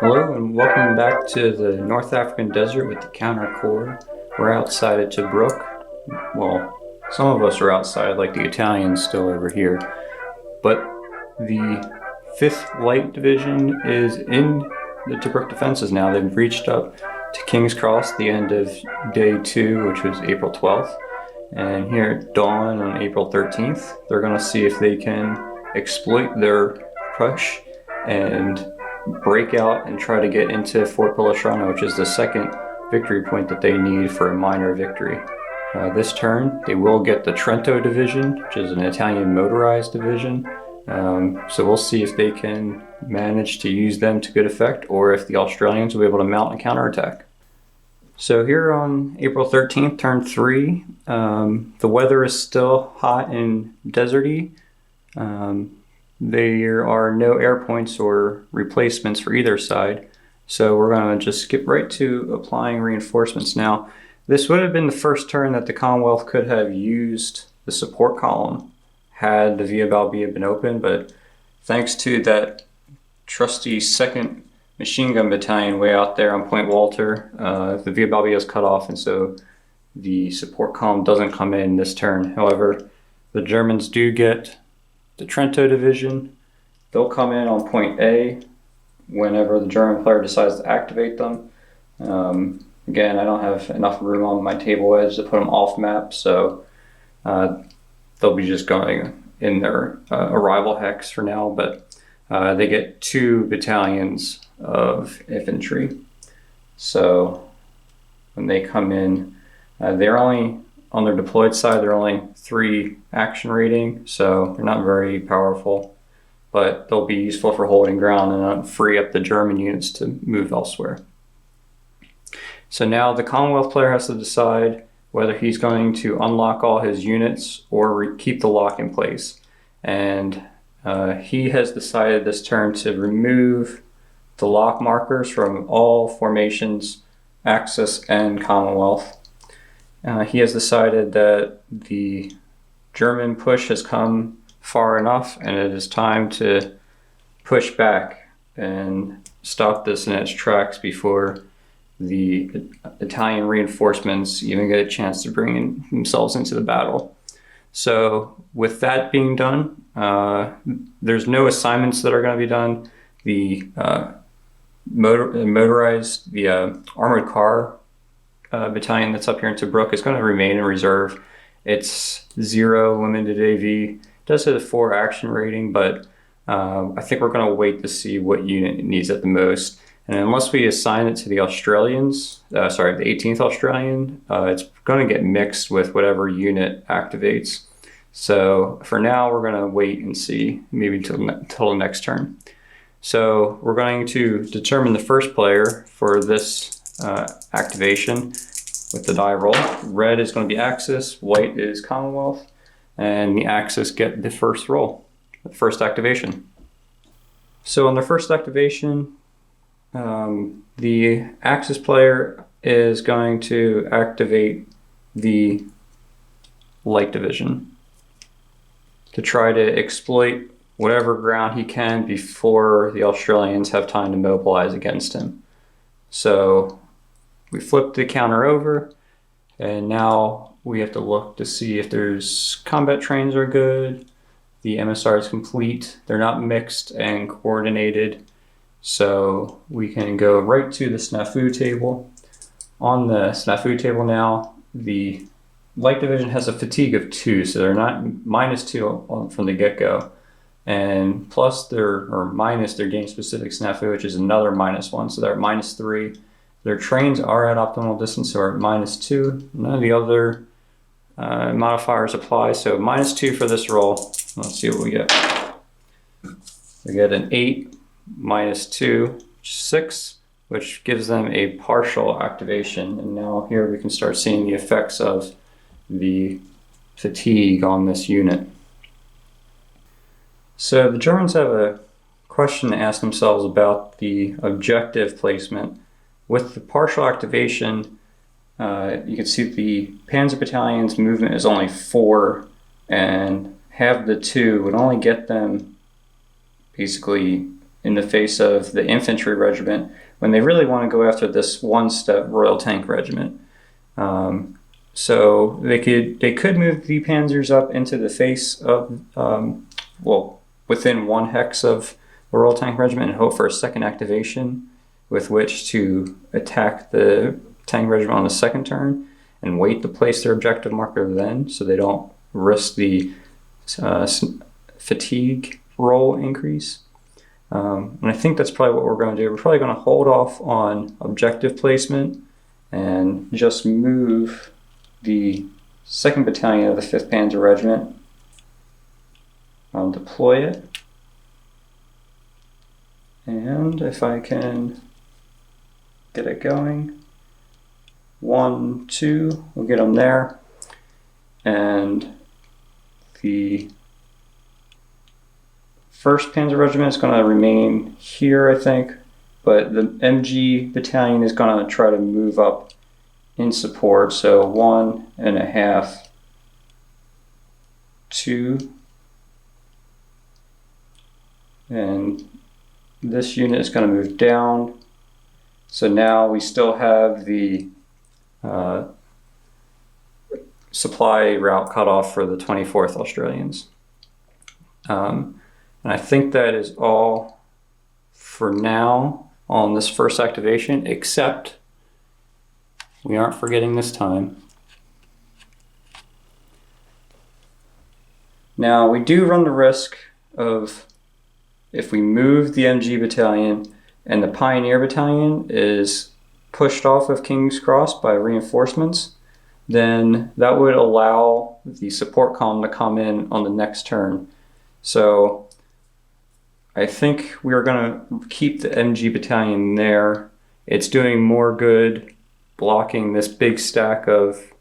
Hello and welcome back to the North African desert with the Counter Corps. We're outside of Tobruk. Well, some of us are outside, like the Italians still over here. But the 5th Light Division is in the Tobruk defenses now. They've reached up to King's Cross the end of day 2, which was April 12th. And here at dawn on April 13th, they're going to see if they can exploit their push and break out and try to get into Fort Pellestrano, which is the second victory point that they need for a minor victory. This turn, they will get the Trento division, which is an Italian motorized division. So we'll see if they can manage to use them to good effect, or if the Australians will be able to mount a counterattack. So here on April 13th, turn 3, the weather is still hot and deserty. There are no air points or replacements for either side, so we're going to just skip right to applying reinforcements now. This would have been the first turn that the Commonwealth could have used the support column had the Via Balbia been open, but thanks to that trusty 2nd machine gun battalion way out there on Point Walter, the Via Balbia is cut off, and so the support column doesn't come in this turn. However, the Germans do get the Trento division. They'll come in on point A whenever the German player decides to activate them. Again, I don't have enough room on my table edge to put them off map, so they'll be just going in their arrival hex for now, but they get 2 battalions of infantry. So when they come in, they're only on their deployed side, they're only 3 action rating, so they're not very powerful, but they'll be useful for holding ground and free up the German units to move elsewhere. So now the Commonwealth player has to decide whether he's going to unlock all his units or keep the lock in place. And he has decided this turn to remove the lock markers from all formations, Axis and Commonwealth. He has decided that the German push has come far enough and it is time to push back and stop this in its tracks before the Italian reinforcements even get a chance to bring themselves into the battle. So with that being done, there's no assignments that are going to be done. The armored car battalion that's up here in Tobruk is going to remain in reserve. It's 0 limited AV. It does have a 4 action rating, but I think we're going to wait to see what unit it needs at the most. And unless we assign it to the Australians, the 18th Australian, it's going to get mixed with whatever unit activates. So for now, we're going to wait and see, maybe until the next turn. So we're going to determine the first player for this activation with the die roll. Red is going to be Axis, white is Commonwealth, and the Axis get the first roll, the first activation. So on the first activation, the Axis player is going to activate the Light Division to try to exploit whatever ground he can before the Australians have time to mobilize against him. So we flip the counter over, and now we have to look to see if there's combat trains are good, the MSR is complete, they're not mixed and coordinated. So we can go right to the snafu table. On the snafu table now, the Light Division has a fatigue of 2, so they're not -2 from the get-go. And plus or minus their game-specific snafu, which is another -1, so they're at -3. Their trains are at optimal distance, so are at -2. None of the other modifiers apply, so -2 for this roll. Let's see what we get. We get an 8 -2, 6, which gives them a partial activation. And now here we can start seeing the effects of the fatigue on this unit. So the Germans have a question to ask themselves about the objective placement. With the partial activation, you can see the Panzer Battalion's movement is only 4, and have the 2 would only get them basically in the face of the infantry regiment when they really want to go after this one-step Royal Tank Regiment. So they could move the Panzers up into the face of, within 1 hex of the Royal Tank Regiment and hope for a second activation with which to attack the Tank Regiment on the second turn and wait to place their objective marker then so they don't risk the fatigue roll increase. And I think that's probably what we're going to do. We're probably going to hold off on objective placement and just move the 2nd Battalion of the 5th Panzer Regiment. I'll deploy it. And if I can get it going, 1, 2, we'll get them there. And the 1st Panzer Regiment is going to remain here, I think, but the MG Battalion is going to try to move up in support. So 1.5, 2, and this unit is going to move down. So now we still have the supply route cut off for the 24th Australians. And I think that is all for now on this first activation, except we aren't forgetting this time. Now we do run the risk of, if we move the MG Battalion and the Pioneer Battalion is pushed off of King's Cross by reinforcements, then that would allow the support column to come in on the next turn. So I think we're going to keep the MG Battalion there. It's doing more good blocking this big stack of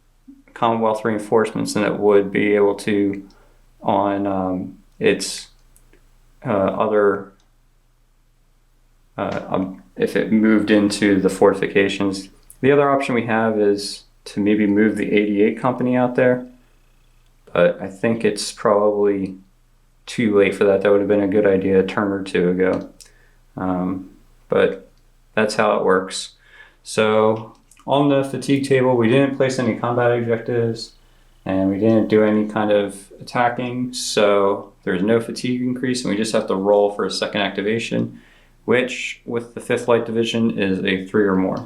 Commonwealth reinforcements than it would be able to on its other if it moved into the fortifications. The other option we have is to maybe move the 88 company out there, but I think it's probably too late for that. That would have been a good idea a turn or two ago, but that's how it works. So on the fatigue table, we didn't place any combat objectives and we didn't do any kind of attacking, so there's no fatigue increase, and we just have to roll for a second activation, which with the 5th Light Division is a 3 or more.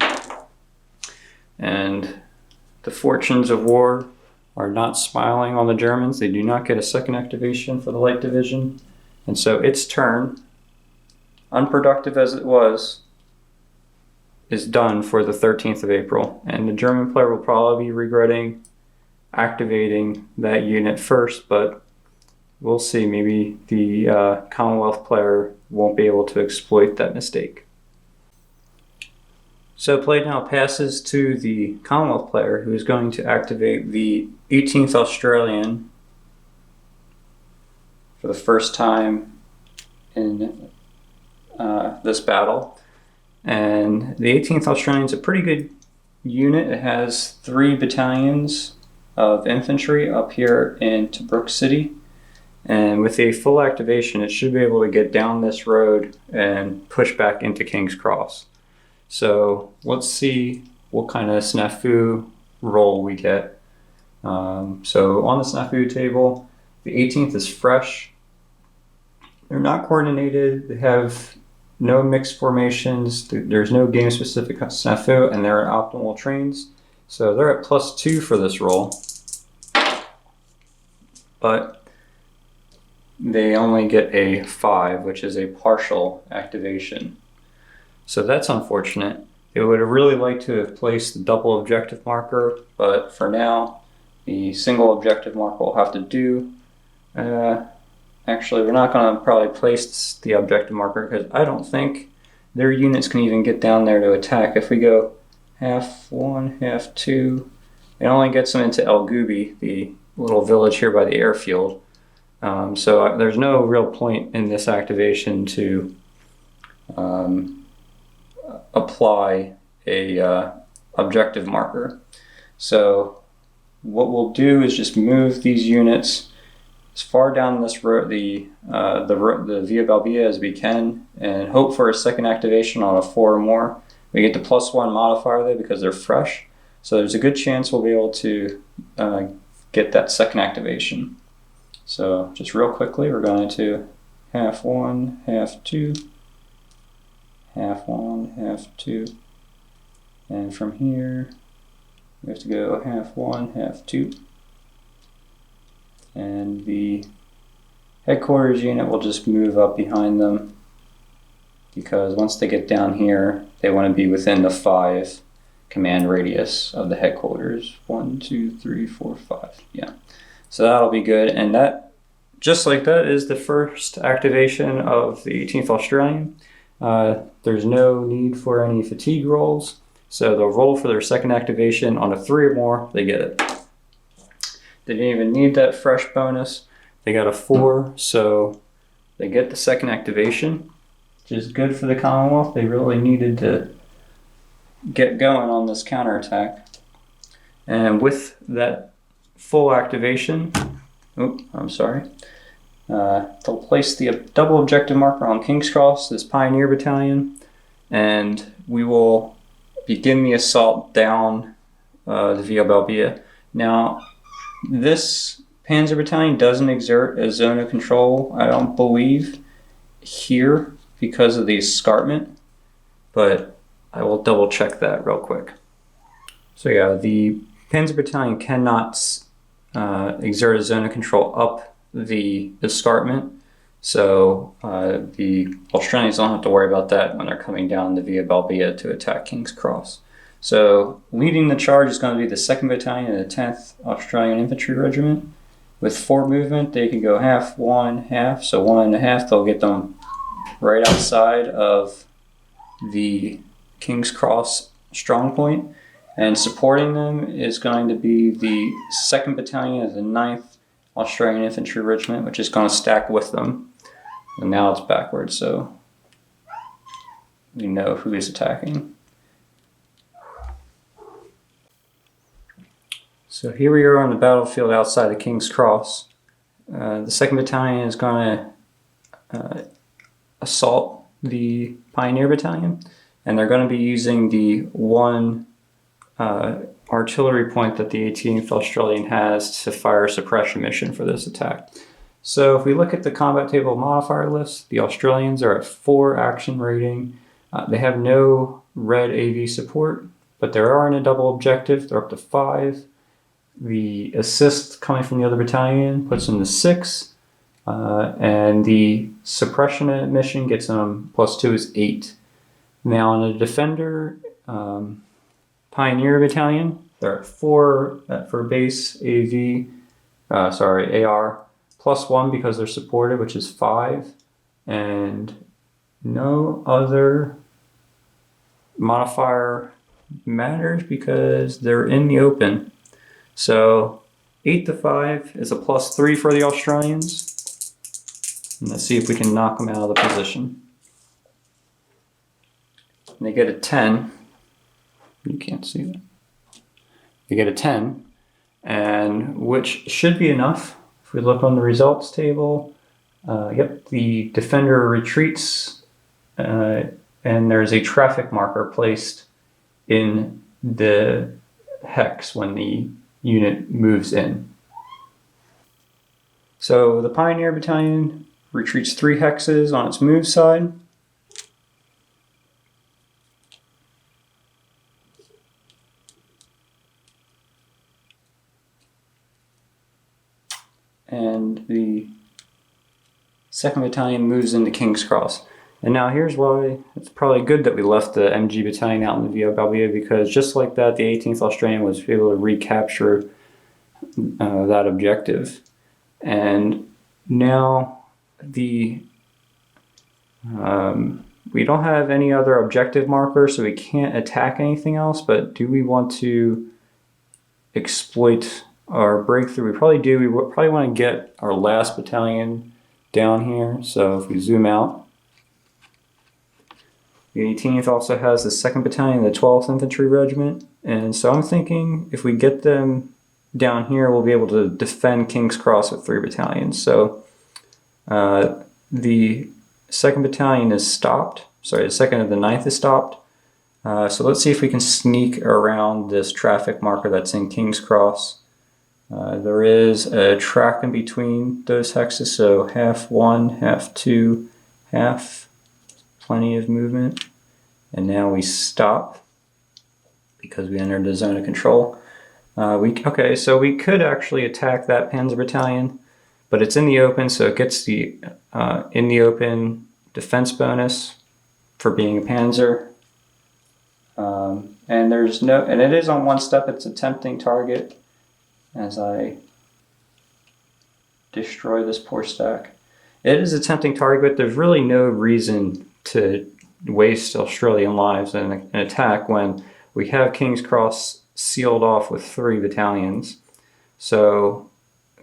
And the fortunes of war are not smiling on the Germans. They do not get a second activation for the Light Division, and so its turn, unproductive as it was, is done for the 13th of April, and the German player will probably be regretting activating that unit first, but we'll see. Maybe the Commonwealth player won't be able to exploit that mistake. So play now passes to the Commonwealth player, who is going to activate the 18th Australian for the first time in this battle. And the 18th Australian is a pretty good unit. It has 3 battalions of infantry up here in Tobruk City. And with a full activation, it should be able to get down this road and push back into King's Cross. So let's see what kind of snafu roll we get. So on the snafu table, the 18th is fresh. They're not coordinated. They have no mixed formations. There's no game-specific snafu, and they're optimal trains. So they're at +2 for this roll. But they only get a 5, which is a partial activation. So that's unfortunate. They would have really liked to have placed the double objective marker, but for now, the single objective marker will have to do. Actually, we're not going to probably place the objective marker because I don't think their units can even get down there to attack. If we go half 1, half 2, it only gets them into El Gubi, the little village here by the airfield. So there's no real point in this activation to apply a objective marker. So what we'll do is just move these units as far down this road, the Via Balbia as we can, and hope for a second activation on a 4 or more. We get the +1 modifier there because they're fresh, so there's a good chance we'll be able to get that second activation. So just real quickly, we're going to half 1, half 2, half 1, half 2, and from here we have to go half 1, half 2. And the headquarters unit will just move up behind them because once they get down here, they want to be within the 5 command radius of the headquarters. 1, 2, 3, 4, 5. Yeah. So that'll be good. And that, just like that, is the first activation of the 18th Australian. There's no need for any fatigue rolls. So they'll roll for their second activation. On a 3 or more, they get it. They didn't even need that fresh bonus. They got a 4, so they get the second activation, which is good for the Commonwealth. They really needed to get going on this counterattack. And with that full activation, they'll place the double objective marker on King's Cross, this Pioneer Battalion, and we will begin the assault down the Via Balbia. Now, this Panzer Battalion doesn't exert a zone of control, I don't believe, here because of the escarpment, but I will double check that real quick. So yeah, the Panzer Battalion cannot exert a zone of control up the escarpment, so the Australians don't have to worry about that when they're coming down the Via Balbia to attack King's Cross. So leading the charge is going to be the 2nd Battalion of the 10th Australian Infantry Regiment. With 4 movement, they can go half, 1, half. So 1 1/2, they'll get them right outside of the King's Cross strong point. And supporting them is going to be the 2nd Battalion of the 9th Australian Infantry Regiment, which is going to stack with them. And now it's backwards, so we know who is attacking. So here we are on the battlefield outside of King's Cross. The 2nd Battalion is going to assault the Pioneer Battalion, and they're going to be using the 1 artillery point that the 18th Australian has to fire a suppression mission for this attack. So if we look at the combat table modifier list, the Australians are at 4 action rating. They have no red AV support, but they are in a double objective. They're up to 5. The assist coming from the other battalion puts them to 6, and the suppression mission gets them +2 is 8. Now on the defender Pioneer Battalion, they're at 4 for base AR +1 because they're supported, which is 5, and no other modifier matters because they're in the open. So 8 to 5 is a +3 for the Australians. And let's see if we can knock them out of the position. And they get a 10. You can't see that. They get a 10, and which should be enough. If we look on the results table, the defender retreats, and there's a traffic marker placed in the hex when the unit moves in. So the Pioneer Battalion retreats 3 hexes on its move side. And the 2nd Battalion moves into King's Cross. And now here's why it's probably good that we left the MG Battalion out in the Via Balbia, because just like that, the 18th Australian was able to recapture that objective. And now we don't have any other objective marker, so we can't attack anything else, but do we want to exploit our breakthrough? We probably do. We probably want to get our last battalion down here. So if we zoom out, the 18th also has the 2nd Battalion, the 12th Infantry Regiment. And so I'm thinking if we get them down here will be able to defend King's Cross with 3 battalions. So the 2nd Battalion is stopped. Sorry, the 2nd of the 9th is stopped. So let's see if we can sneak around this traffic marker that's in King's Cross. There is a track in between those hexes, so half 1, half 2, half. Plenty of movement. And now we stop because we entered the zone of control. Okay, so we could actually attack that Panzer Battalion, but it's in the open, so it gets the in the open defense bonus for being a Panzer. And there's no, and it is on 1 step. It's a tempting target as I destroy this poor stack. It is a tempting target, but there's really no reason to waste Australian lives in an attack when we have King's Cross sealed off with 3 battalions. So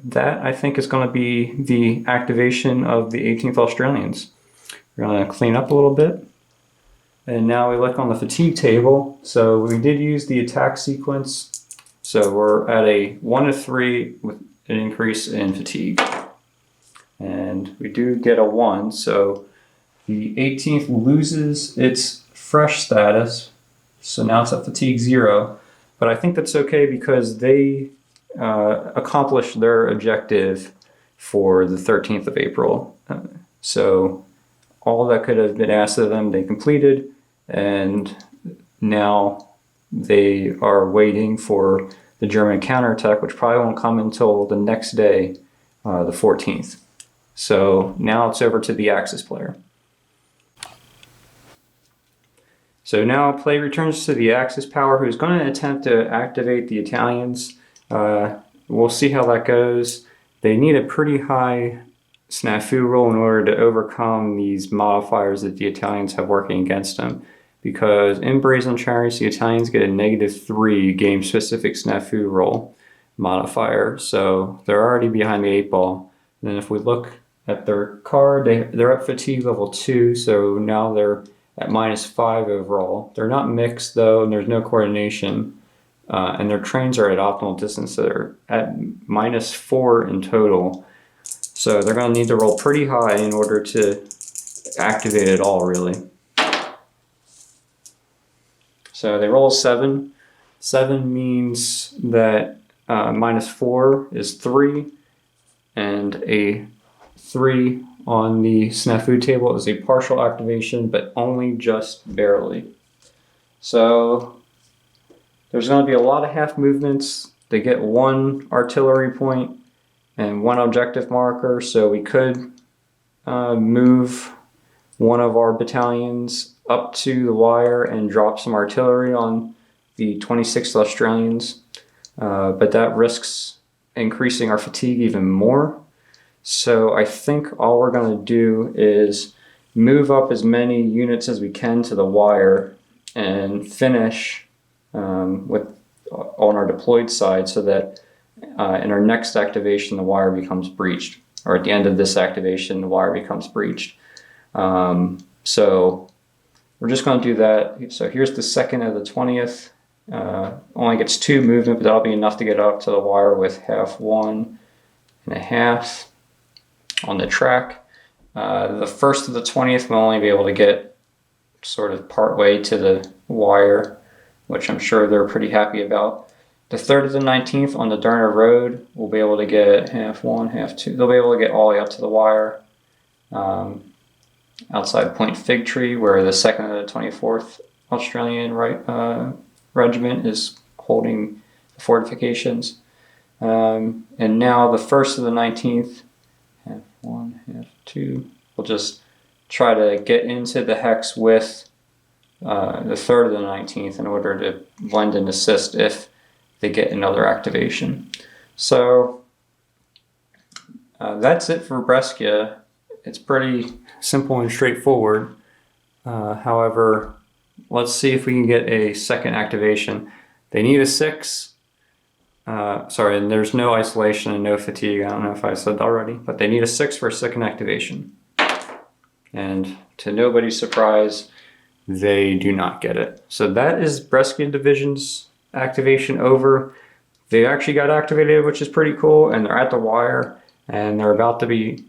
that, I think, is going to be the activation of the 18th Australians. We're going to clean up a little bit. And now we look on the fatigue table. So we did use the attack sequence. So we're at a 1 to 3 with an increase in fatigue. And we do get a 1. So the 18th loses its fresh status. So now it's at fatigue 0. But I think that's okay because they accomplished their objective for the 13th of April. So all that could have been asked of them, they completed, and now they are waiting for the German counterattack, which probably won't come until the next day, the 14th. So now it's over to the Axis player. So now play returns to the Axis power, who's going to attempt to activate the Italians. We'll see how that goes. They need a pretty high snafu roll in order to overcome these modifiers that the Italians have working against them. Because in Brazen Chariots, the Italians get a -3 game-specific snafu roll modifier. So they're already behind the 8 ball. And then if we look at their card, they're at fatigue level 2, so now they're at -5 overall. They're not mixed though, and there's no coordination. And their trains are at optimal distance, so they're at -4 in total. So they're going to need to roll pretty high in order to activate it all, really. So they roll 7. 7 means that -4 is 3, and a 3 on the snafu table is a partial activation, but only just barely. So there's going to be a lot of half movements. They get 1 artillery point and 1 objective marker, so we could move one of our battalions up to the wire and drop some artillery on the 26th Australians, but that risks increasing our fatigue even more. So I think all we're going to do is move up as many units as we can to the wire and finish on our deployed side, so that in our next activation the wire becomes breached, or at the end of this activation the wire becomes breached. So we're just going to do that. So here's the 2nd of the 20th. Only gets 2 movement, but that'll be enough to get up to the wire with half 1 and a half on the track. The 1st of the 20th will only be able to get sort of part way to the wire, which I'm sure they're pretty happy about. The 3rd of the 19th on the Derna Road will be able to get half 1, half 2. They'll be able to get all the way up to the wire. Outside Point Fig Tree, where the 2nd of the 24th Australian Regiment is holding the fortifications. And now the 1st of the 19th, half 1, half 2, we'll just try to get into the hex with the 3rd of the 19th in order to blend and assist if they get another activation. So that's it for Brescia. It's pretty simple and straightforward. However, let's see if we can get a second activation. They need a 6. Sorry, and there's no isolation and no fatigue. I don't know if I said that already, but they need a 6 for a second activation. And to nobody's surprise, they do not get it. So that is Brescia Division's activation over. They actually got activated, which is pretty cool, and they're at the wire, and they're about to be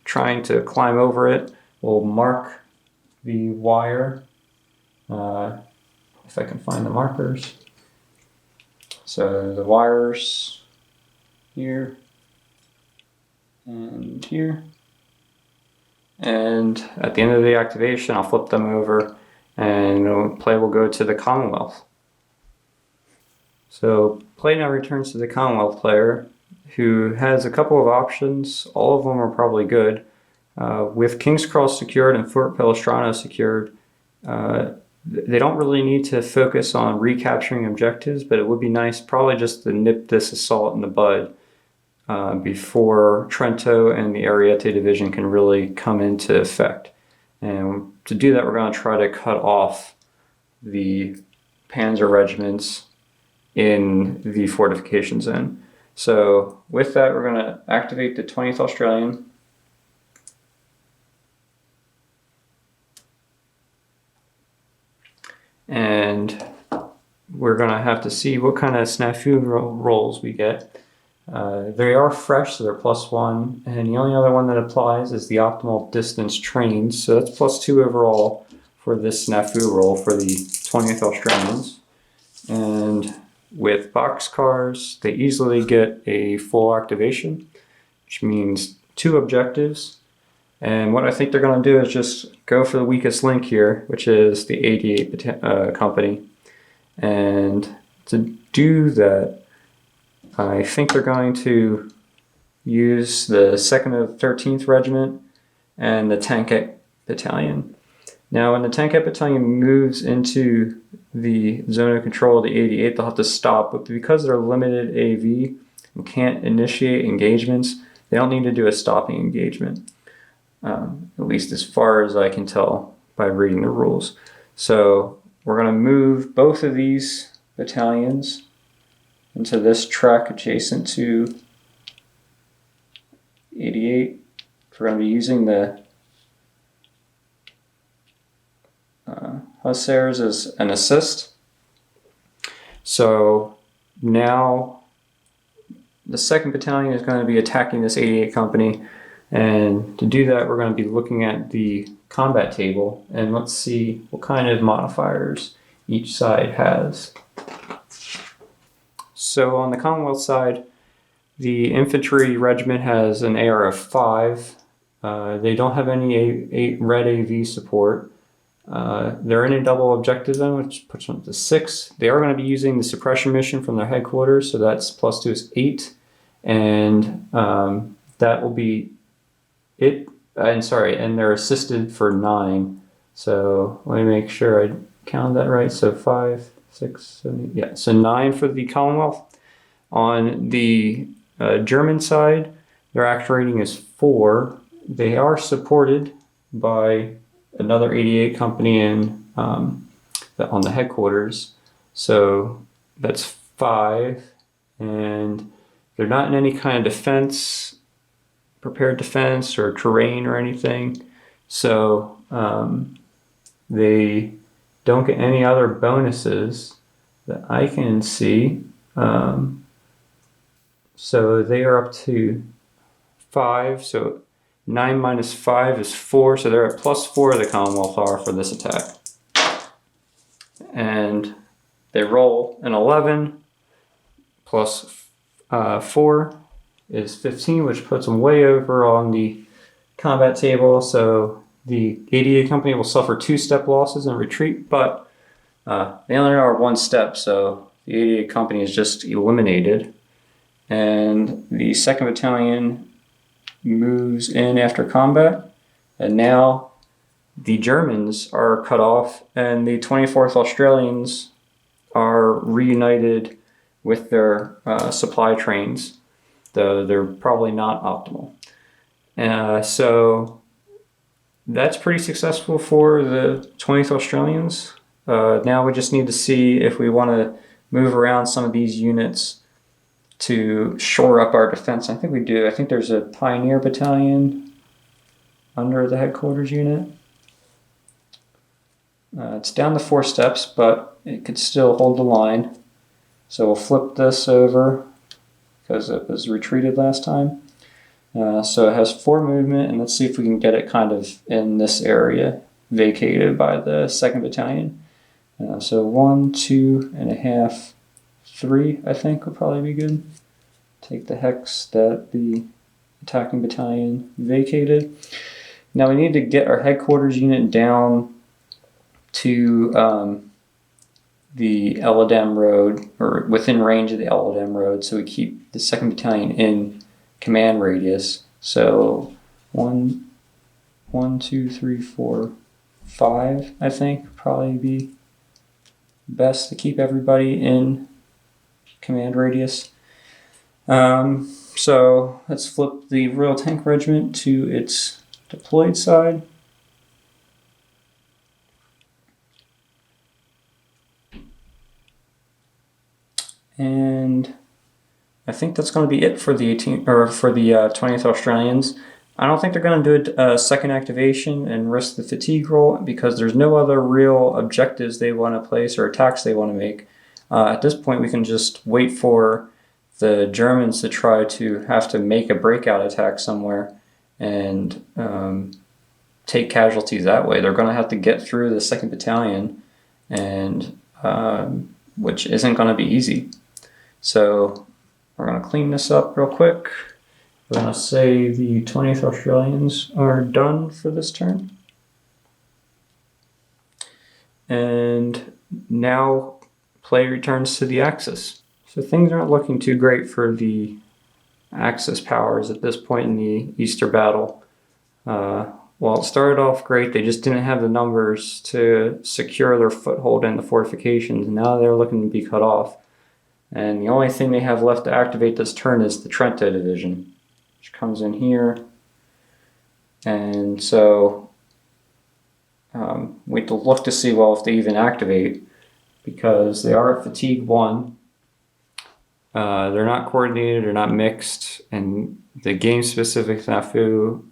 trying to climb over it. We'll mark the wire, if I can find the markers. So the wires here and here. And at the end of the activation, I'll flip them over and play will go to the Commonwealth. So play now returns to the Commonwealth player, who has a couple of options. All of them are probably good. With King's Cross secured and Fort Palestrano secured, they don't really need to focus on recapturing objectives, but it would be nice probably just to nip this assault in the bud before Trento and the Ariete division can really come into effect. And to do that, we're going to try to cut off the panzer regiments in the fortification zone. So with that, we're going to activate the 20th Australian. And we're going to have to see what kind of snafu rolls we get. They are fresh, so they're +1, and the only other one that applies is the optimal distance trained, so that's +2 overall for this snafu roll for the 20th Australians. And with boxcars, they easily get a full activation, which means 2 objectives. And what I think they're going to do is just go for the weakest link here, which is the 88 company. And to do that, I think they're going to use the 2nd of 13th Regiment and the Tanket Battalion. Now, when the Tanket Battalion moves into the zone of control of the 88, they'll have to stop, but because they're limited AV and can't initiate engagements, they don't need to do a stopping engagement, at least as far as I can tell by reading the rules. So we're going to move both of these battalions into this track adjacent to 88. We're going to be using the Hussars as an assist. So now the 2nd Battalion is going to be attacking this 88 company, and to do that we're going to be looking at the combat table, and let's see what kind of modifiers each side has. So on the Commonwealth side, the infantry regiment has an AR of 5. They don't have any red AV support. They're in a double objective zone, which puts them up to 6. They are going to be using the suppression mission from their headquarters, so that's +2 is 8. And that will be it. And they're assisted for 9. So let me make sure I count that right. So 5, 6, 7, yeah. So 9 for the Commonwealth. On the German side, their act rating is 4. They are supported by another 88 company on the headquarters. So that's 5. And they're not in any kind of defense, prepared defense or terrain or anything. So they don't get any other bonuses that I can see. So they are up to 5. So 9 minus 5 is 4. So they're at +4, the Commonwealth are, for this attack. And they roll an 11 plus 4 is 15, which puts them way over on the combat table. So the 88 company will suffer 2 step losses and retreat, but they only are 1 step, so the 88 company is just eliminated. And the 2nd Battalion moves in after combat, and now the Germans are cut off, and the 24th Australians are reunited with their supply trains, though they're probably not optimal. So that's pretty successful for the 20th Australians. Now we just need to see if we want to move around some of these units to shore up our defense. I think we do. I think there's a Pioneer Battalion under the headquarters unit. It's down to 4 steps, but it could still hold the line. So we'll flip this over because it was retreated last time. So it has 4 movement, and let's see if we can get it kind of in this area vacated by the 2nd Battalion. So 1, 2.5, 3, I think would probably be good. Take the hex that the attacking battalion vacated. Now we need to get our headquarters unit down to the Eladam Road, or within range of the Eladam Road, so we keep the 2nd Battalion in command radius. So 1, 2, 3, 4, 5, I think would probably be best to keep everybody in command radius. So let's flip the Royal Tank Regiment to its deployed side. And I think that's going to be it for the 20th Australians. I don't think they're going to do a second activation and risk the fatigue roll because there's no other real objectives they want to place or attacks they want to make. At this point, we can just wait for the Germans to try to have to make a breakout attack somewhere and take casualties that way. They're going to have to get through the 2nd Battalion, and which isn't going to be easy. So we're going to clean this up real quick. We're going to say the 20th Australians are done for this turn. And now play returns to the Axis. So things aren't looking too great for the Axis powers at this point in the Easter battle. Well, it started off great. They just didn't have the numbers to secure their foothold in the fortifications. Now they're looking to be cut off. And the only thing they have left to activate this turn is the Trento Division, which comes in here. And so we have to look to see, well, if they even activate, because they are at fatigue 1. They're not coordinated, they're not mixed, and the game-specific snafu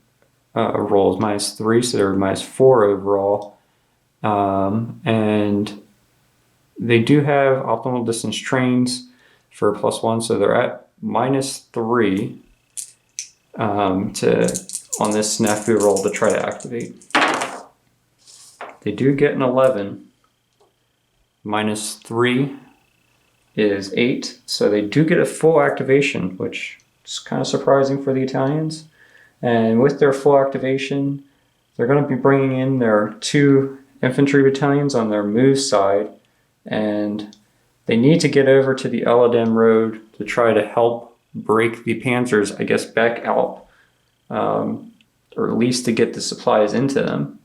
roll is -3, so they're -4 overall. And they do have optimal distance trains for +1, so they're at -3 on this snafu roll to try to activate. They do get an 11. -3 is 8, so they do get a full activation, which is kind of surprising for the Italians. And with their full activation, they're going to be bringing in their 2 infantry battalions on their move side, and they need to get over to the Eladam Road to try to help break the panzers, I guess, back out, or at least to get the supplies into them.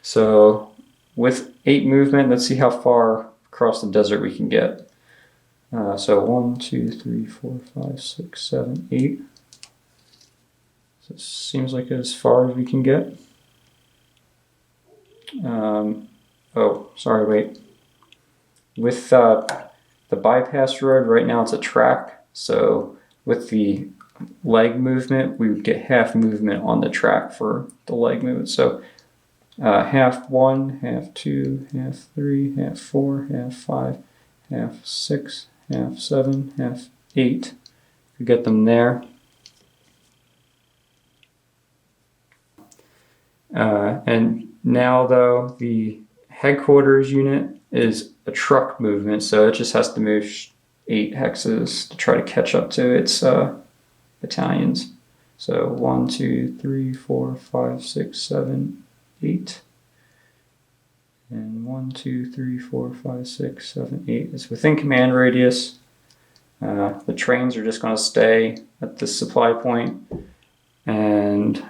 So with 8 movement, let's see how far across the desert we can get. So 1, 2, 3, 4, 5, 6, 7, 8. So it seems like as far as we can get. Oh, sorry, wait. With the bypass road, right now it's a track. So with the leg movement, we would get half movement on the track for the leg movement. So half 1, half 2, half 3, half 4, half 5, half 6, half 7, half 8. We get them there. And now though, the headquarters unit is a truck movement, so it just has to move 8 hexes to try to catch up to its battalions. So 1, 2, 3, 4, 5, 6, 7, 8. And 1, 2, 3, 4, 5, 6, 7, 8. It's within command radius. The trains are just going to stay at this supply point. And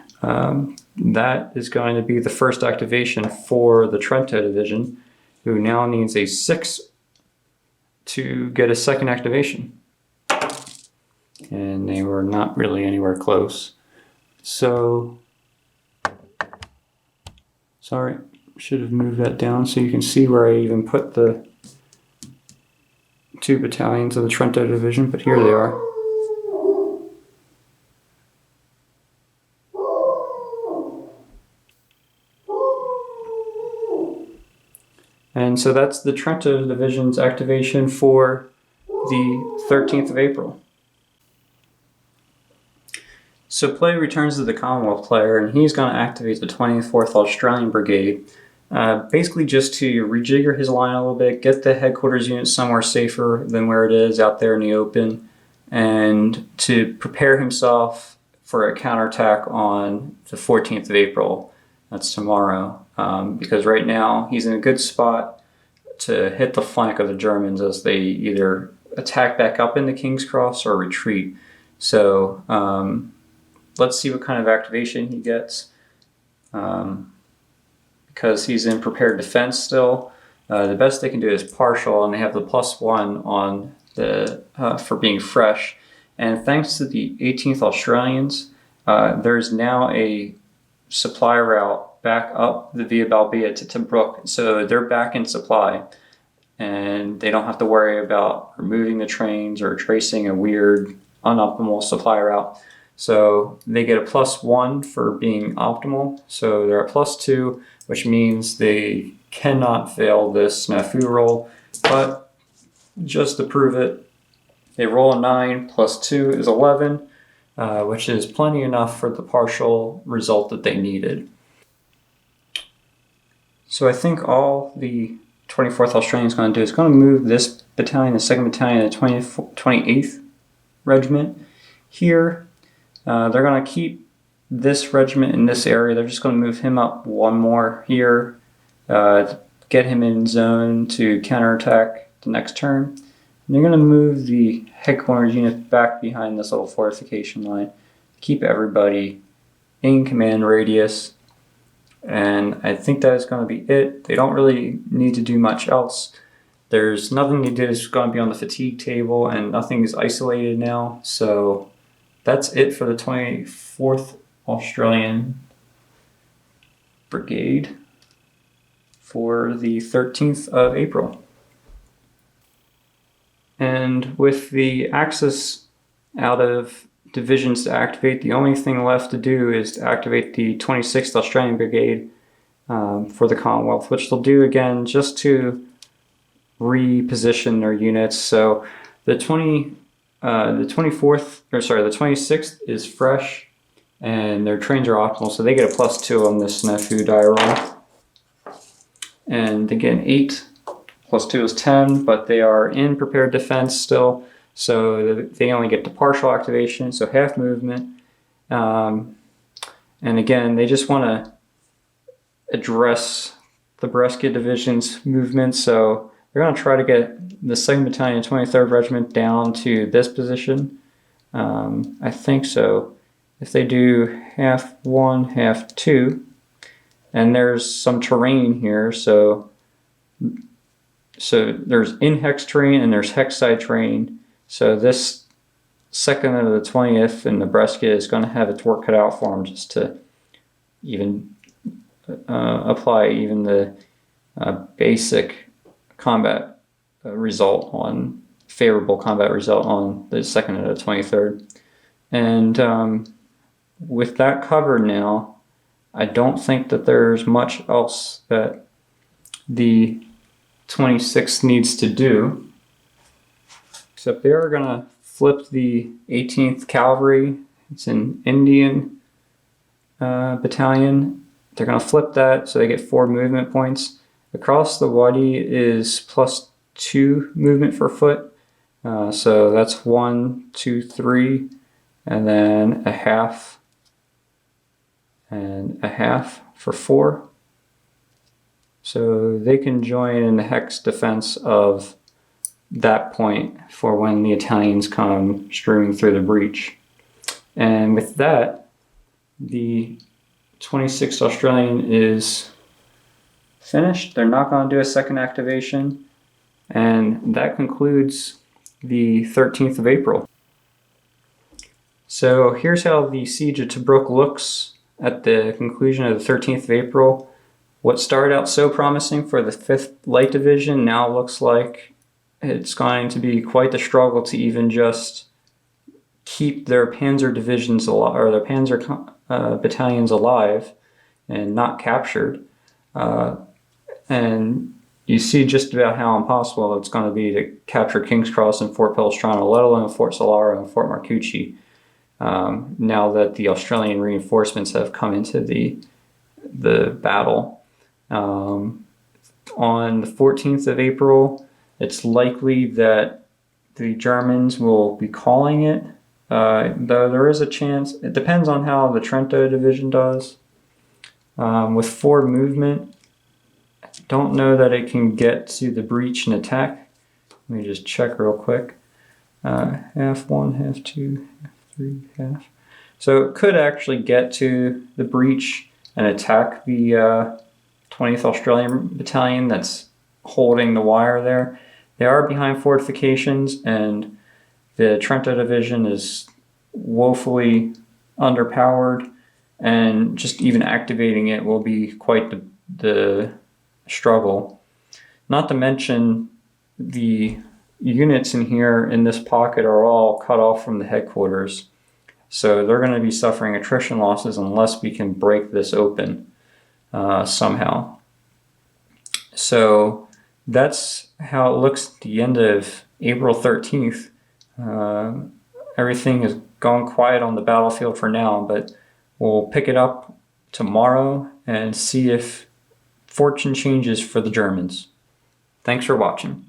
that is going to be the first activation for the Trento Division, who now needs a 6 to get a second activation. And they were not really anywhere close. So, sorry, should have moved that down so you can see where I even put the 2 battalions of the Trento Division, but here they are. And so that's the Trento Division's activation for the 13th of April. So play returns to the Commonwealth player, and he's going to activate the 24th Australian Brigade, basically just to rejigger his line a little bit, get the headquarters unit somewhere safer than where it is out there in the open, and to prepare himself for a counterattack on the 14th of April. That's tomorrow, because right now he's in a good spot to hit the flank of the Germans as they either attack back up into King's Cross or retreat. So let's see what kind of activation he gets, because he's in prepared defense still. The best they can do is partial, and they have the +1 on the for being fresh. And thanks to the 18th Australians, there's now a supply route back up the Via Balbia to Tobruk, so they're back in supply, and they don't have to worry about removing the trains or tracing a weird, unoptimal supply route. So they get a +1 for being optimal, so they're at +2, which means they cannot fail this snafu roll. But just to prove it, they roll a 9, +2 is 11, which is plenty enough for the partial result that they needed. So I think all the 24th Australian is going to do is going to move this battalion, the 2nd Battalion, the 28th Regiment here. They're going to keep this regiment in this area. They're just going to move him up one more here, get him in zone to counterattack the next turn. And they're going to move the headquarters unit back behind this little fortification line, keep everybody in command radius. And I think that is going to be it. They don't really need to do much else. There's nothing they did is going to be on the fatigue table, and nothing is isolated now. So that's it for the 24th Australian Brigade for the 13th of April. And with the Axis out of divisions to activate, the only thing left to do is to activate the 26th Australian Brigade for the Commonwealth, which they'll do again just to reposition their units. So the 26th is fresh, and their trains are optimal, so they get a +2 on this snafu die roll. And again, 8 +2 is 10, but they are in prepared defense still, so they only get the partial activation, so half movement. And again, they just want to address the Brescia Division's movement, so they're going to try to get the 2nd Battalion, 23rd Regiment down to this position. I think so. If they do half 1, half 2, and there's some terrain here, so there's in-hex terrain and there's hex side terrain. So this 2nd of the 20th in the Brescia is going to have its work cut out for them just to even apply even the basic combat favorable combat result on the 2nd and the 23rd. And with that covered now, I don't think that there's much else that the 26th needs to do, except they are going to flip the 18th Cavalry. It's an Indian battalion. They're going to flip that, so they get 4 movement points. Across the Wadi is +2 movement for foot, so that's 1, 2, 3, and then a half and a half for 4. So they can join in the hex defense of that point for when the Italians come streaming through the breach. And with that, the 26th Australian is finished. They're not going to do a second activation. And that concludes the 13th of April. So here's how the siege of Tobruk looks at the conclusion of the 13th of April. What started out so promising for the 5th Light Division now looks like it's going to be quite the struggle to even just keep their Panzer divisions alive, or their Panzer battalions alive and not captured. And you see just about how impossible it's going to be to capture King's Cross and Fort Pellestrano, let alone Fort Solaro and Fort Marcucci, now that the Australian reinforcements have come into the battle. On the 14th of April, it's likely that the Germans will be calling it, though there is a chance. It depends on how the Trento division does. With forward movement, I don't know that it can get to the breach and attack. Let me just check real quick. Half one, half two, half three, half. So it could actually get to the breach and attack the 20th Australian Battalion that's holding the wire there. They are behind fortifications, and the Trento division is woefully underpowered, and just even activating it will be quite the struggle. Not to mention the units in here in this pocket are all cut off from the headquarters, so they're going to be suffering attrition losses unless we can break this open somehow. So that's how it looks at the end of April 13th. Everything has gone quiet on the battlefield for now, but we'll pick it up tomorrow and see if fortune changes for the Germans. Thanks for watching.